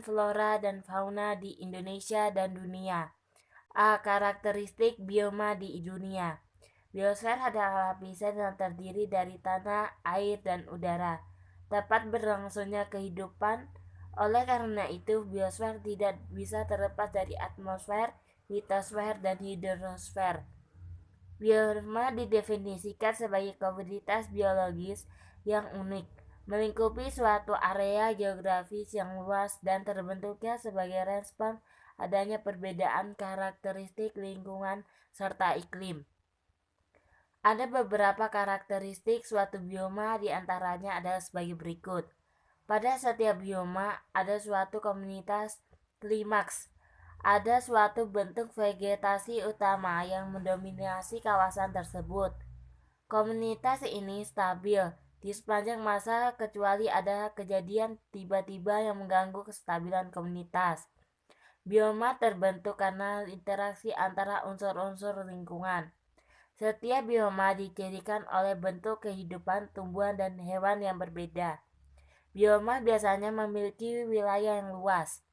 flora dan fauna di Indonesia dan dunia. A. Karakteristik bioma di dunia. Biosfer adalah lapisan yang terdiri dari tanah, air, dan udara. Tempat berlangsungnya kehidupan. Oleh karena itu, biosfer tidak bisa terlepas dari atmosfer, litosfer, dan hidrosfer. Bioma didefinisikan sebagai komunitas biologis yang unik, melingkupi suatu area geografis yang luas dan terbentuknya sebagai respons adanya perbedaan karakteristik lingkungan serta iklim. Ada beberapa karakteristik suatu bioma, diantaranya adalah sebagai berikut. Pada setiap bioma ada suatu komunitas klimaks. Ada suatu bentuk vegetasi utama yang mendominasi kawasan tersebut. Komunitas ini stabil di sepanjang masa kecuali ada kejadian tiba-tiba yang mengganggu kestabilan komunitas. Bioma terbentuk karena interaksi antara unsur-unsur lingkungan. Setiap bioma dicirikan oleh bentuk kehidupan tumbuhan dan hewan yang berbeda. Bioma biasanya memiliki wilayah yang luas.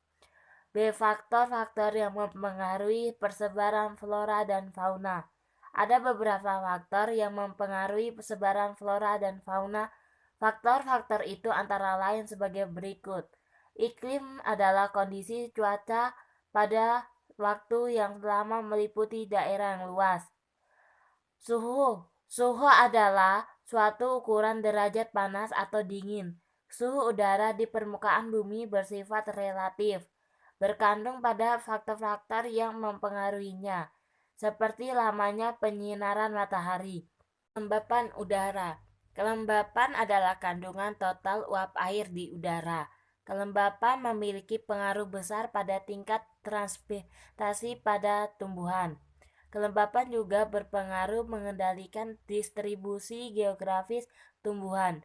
B. Faktor-faktor yang mempengaruhi persebaran flora dan fauna. Ada beberapa faktor yang mempengaruhi persebaran flora dan fauna. Faktor-faktor itu antara lain sebagai berikut. Iklim adalah kondisi cuaca pada waktu yang lama meliputi daerah yang luas. Suhu adalah suatu ukuran derajat panas atau dingin. Suhu udara di permukaan bumi bersifat relatif, bergantung pada faktor-faktor yang mempengaruhinya, seperti lamanya penyinaran matahari. Kelembapan udara. Kelembapan adalah kandungan total uap air di udara. Kelembapan memiliki pengaruh besar pada tingkat transpirasi pada tumbuhan. Kelembapan juga berpengaruh mengendalikan distribusi geografis tumbuhan.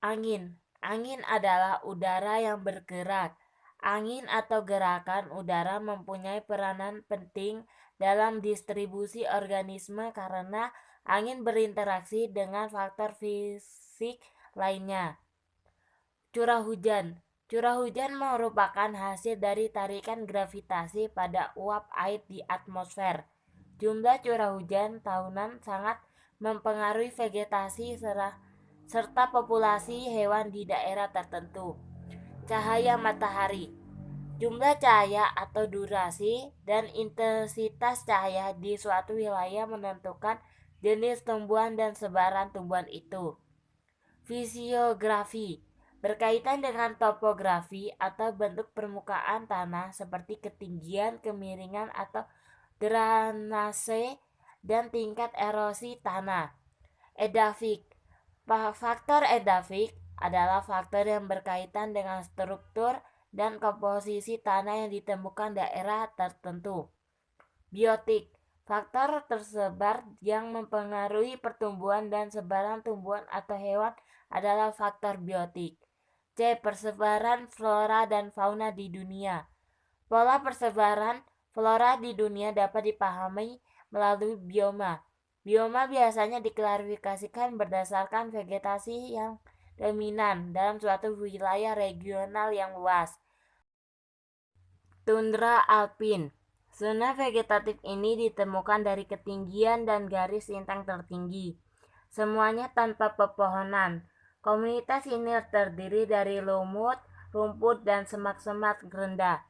Angin. Angin adalah udara yang bergerak. Angin atau gerakan udara mempunyai peranan penting dalam distribusi organisme karena angin berinteraksi dengan faktor fisik lainnya. Curah hujan. Curah hujan merupakan hasil dari tarikan gravitasi pada uap air di atmosfer. Jumlah curah hujan tahunan sangat mempengaruhi vegetasi serta populasi hewan di daerah tertentu. Cahaya matahari. Jumlah cahaya atau durasi dan intensitas cahaya di suatu wilayah menentukan jenis tumbuhan dan sebaran tumbuhan itu. Fisiografi berkaitan dengan topografi atau bentuk permukaan tanah seperti ketinggian, kemiringan atau drainase dan tingkat erosi tanah. Edafik. Faktor edafik adalah faktor yang berkaitan dengan struktur dan komposisi tanah yang ditemukan daerah tertentu. Biotik. Faktor tersebar yang mempengaruhi pertumbuhan dan sebaran tumbuhan atau hewan adalah faktor biotik. C. Persebaran flora dan fauna di dunia. Pola persebaran flora di dunia dapat dipahami melalui bioma. Bioma biasanya diklasifikasikan berdasarkan vegetasi yang dominan dalam suatu wilayah regional yang luas. Tundra alpin. Zona vegetatif ini ditemukan dari ketinggian dan garis lintang tertinggi. Semuanya tanpa pepohonan. Komunitas ini terdiri dari lumut, rumput, dan semak-semak rendah.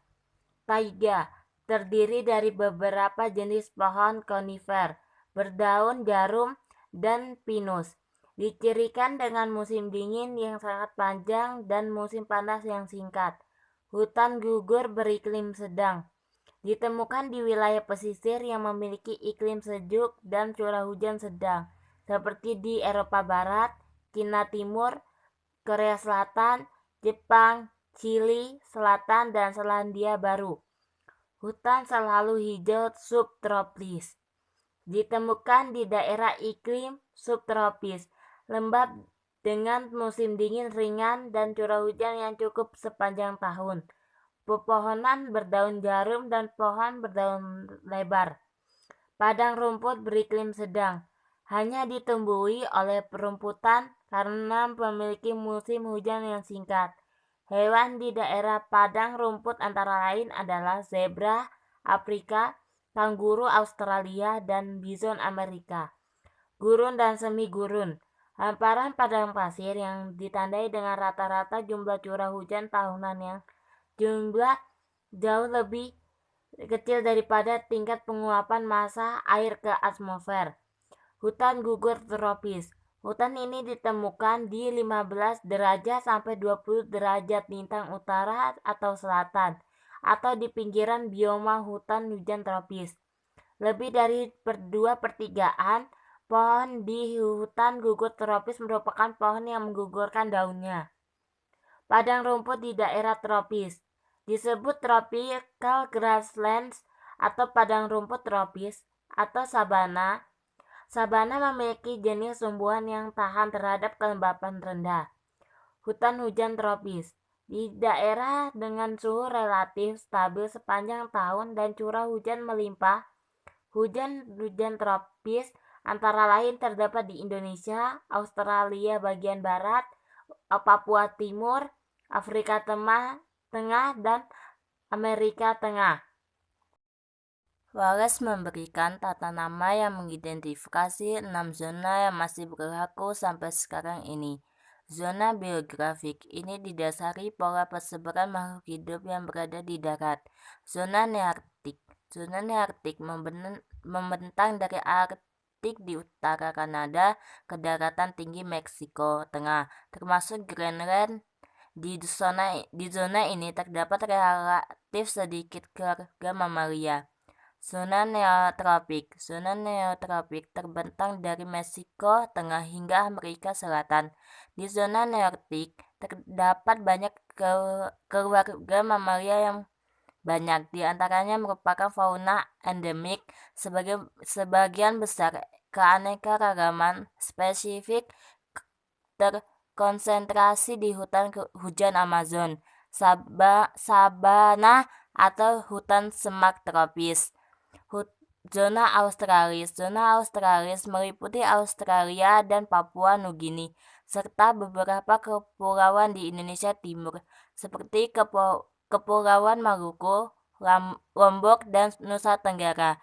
Taiga terdiri dari beberapa jenis pohon konifer, berdaun jarum, dan pinus. Dicirikan dengan musim dingin yang sangat panjang dan musim panas yang singkat. Hutan gugur beriklim sedang. Ditemukan di wilayah pesisir yang memiliki iklim sejuk dan curah hujan sedang, seperti di Eropa Barat, Cina Timur, Korea Selatan, Jepang, Chili Selatan, dan Selandia Baru. Hutan selalu hijau subtropis. Ditemukan di daerah iklim subtropis, lembab dengan musim dingin ringan dan curah hujan yang cukup sepanjang tahun. Pepohonan berdaun jarum dan pohon berdaun lebar. Padang rumput beriklim sedang, hanya ditumbuhi oleh perumputan karena memiliki musim hujan yang singkat. Hewan di daerah padang rumput antara lain adalah zebra Afrika, kanguru Australia, dan bison Amerika. Gurun dan semi gurun. Hamparan padang pasir yang ditandai dengan rata-rata jumlah curah hujan tahunan yang jumlah jauh lebih kecil daripada tingkat penguapan massa air ke atmosfer. Hutan gugur tropis. Hutan ini ditemukan di 15 derajat sampai 20 derajat lintang utara atau selatan, atau di pinggiran bioma hutan hujan tropis. Lebih dari 2/3 pohon di hutan gugur tropis merupakan pohon yang menggugurkan daunnya. Padang rumput di daerah tropis disebut tropical grasslands atau padang rumput tropis atau sabana. Sabana memiliki jenis tumbuhan yang tahan terhadap kelembapan rendah. Hutan hujan tropis di daerah dengan suhu relatif stabil sepanjang tahun dan curah hujan melimpah. Hujan-hujan tropis antara lain terdapat di Indonesia, Australia bagian barat, Papua Timur, Afrika Tengah, dan Amerika Tengah. Wallace memberikan tata nama yang mengidentifikasi 6 zona yang masih berlaku sampai sekarang ini. Zona biografik ini didasari pola persebaran makhluk hidup yang berada di darat. Zona nearktik. Zona nearktik membentang dari Arktik di utara Kanada ke daratan tinggi Meksiko Tengah, termasuk Greenland. Di zona ini terdapat relatif sedikit keluarga mamalia. Zona neotropik. Zona neotropik terbentang dari Meksiko Tengah hingga Amerika Selatan. Di zona nearktik terdapat banyak keluarga mamalia yang banyak, di antaranya merupakan fauna endemik. Sebagian besar keanekaragaman spesifik terkonsentrasi di hutan hujan Amazon, sabana, atau hutan semak tropis. Zona Australis. Zona Australis meliputi Australia dan Papua Nugini, serta beberapa kepulauan di Indonesia Timur, seperti Kepulauan Maluku, Lombok, dan Nusa Tenggara,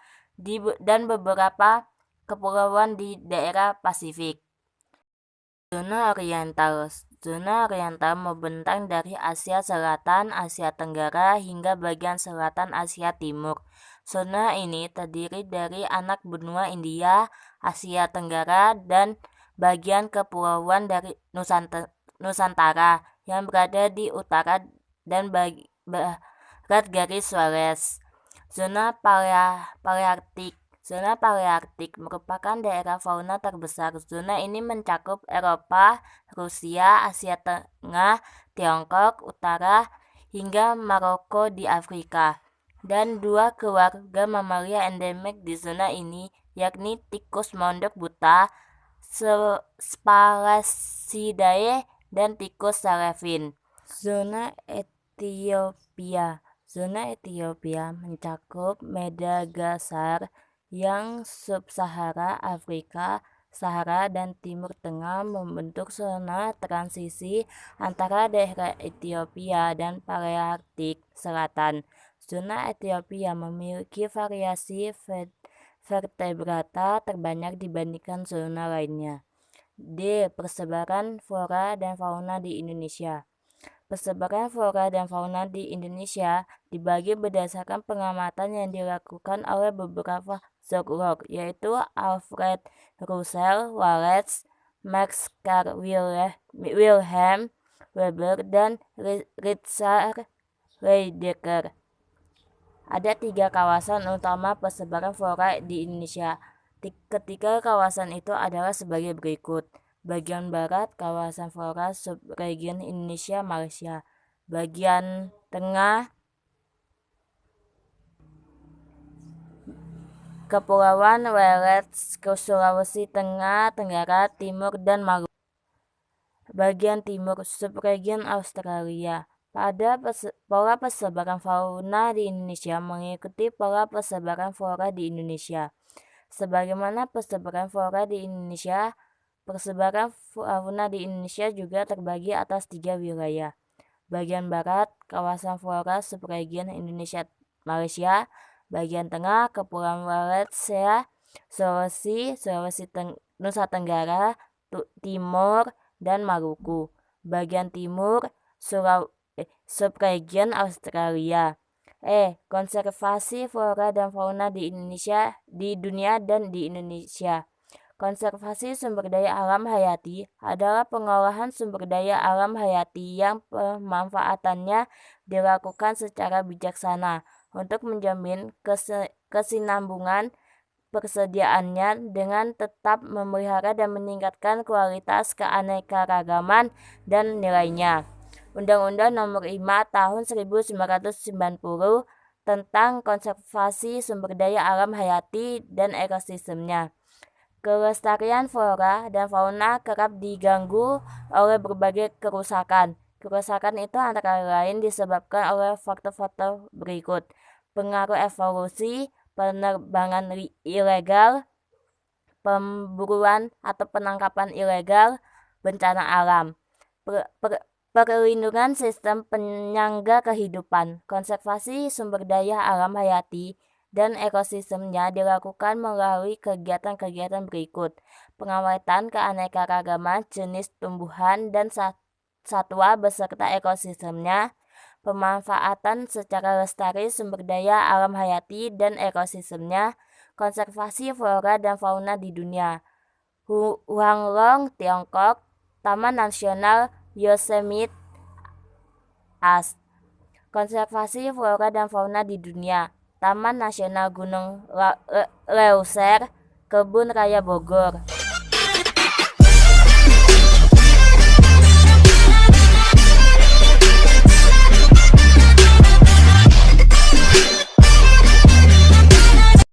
dan beberapa kepulauan di daerah Pasifik. Zona Oriental. Zona Oriental membentang dari Asia Selatan, Asia Tenggara, hingga bagian selatan Asia Timur. Zona ini terdiri dari anak benua India, Asia Tenggara, dan bagian kepulauan dari Nusantara yang berada di utara dan barat garis Suarez. Zona Palearktik. Zona Palearktik merupakan daerah fauna terbesar. Zona ini mencakup Eropa, Rusia, Asia Tengah, Tiongkok Utara, hingga Maroko di Afrika. Dan 2 keluarga mamalia endemik di zona ini, yakni tikus mondok buta, Spalacidae, dan tikus salevin. Zona Ethiopia. Zona Ethiopia mencakup Madagaskar yang sub-Sahara, Afrika, Sahara, dan Timur Tengah, membentuk zona transisi antara daerah Ethiopia dan Palearktik Selatan. Zona Ethiopia memiliki variasi vertebrata terbanyak dibandingkan zona lainnya. D. Persebaran flora dan fauna di Indonesia. Persebaran flora dan fauna di Indonesia dibagi berdasarkan pengamatan yang dilakukan oleh beberapa zoolog, yaitu Alfred Russel Wallace, Max Carl Wilhelm Weber, dan Richard Lydekker. Ada 3 kawasan utama persebaran flora di Indonesia. Ketiga kawasan itu adalah sebagai berikut. Bagian barat, kawasan flora subregion Indonesia Malaysia. Bagian tengah, Kepulauan Walet, Sulawesi Tengah, Tenggara Timur, dan Maluku. Bagian timur, subregion Australia. Pola persebaran fauna di Indonesia mengikuti pola persebaran flora di Indonesia. Sebagaimana persebaran flora di Indonesia, persebaran fauna di Indonesia juga terbagi atas 3 wilayah. bagian barat kawasan flora subregion Indonesia Malaysia, bagian tengah Kepulauan Wallacea, Nusa Tenggara Timur, dan Maluku. Bagian timur subregion Australia. Konservasi flora dan fauna di Indonesia, di dunia dan di Indonesia. Konservasi sumber daya alam hayati adalah pengolahan sumber daya alam hayati yang pemanfaatannya dilakukan secara bijaksana untuk menjamin kesinambungan persediaannya dengan tetap memelihara dan meningkatkan kualitas keanekaragaman dan nilainya. Undang-Undang Nomor 5 Tahun 1990 tentang konservasi sumber daya alam hayati dan ekosistemnya. Kelestarian flora dan fauna kerap diganggu oleh berbagai kerusakan. Kerusakan itu antara lain disebabkan oleh faktor-faktor berikut: pengaruh evolusi, penerbangan ilegal, pemburuan atau penangkapan ilegal, bencana alam, perlindungan sistem penyangga kehidupan. Konservasi sumber daya alam hayati dan ekosistemnya dilakukan melalui kegiatan-kegiatan berikut: pengawetan keanekaragaman jenis tumbuhan dan satwa beserta ekosistemnya, pemanfaatan secara lestari sumber daya alam hayati dan ekosistemnya, konservasi flora dan fauna di dunia. Huanglong, Tiongkok, Taman Nasional Yosemite AS. Konservasi flora dan fauna di dunia. Taman Nasional Gunung Leuser, Kebun Raya Bogor.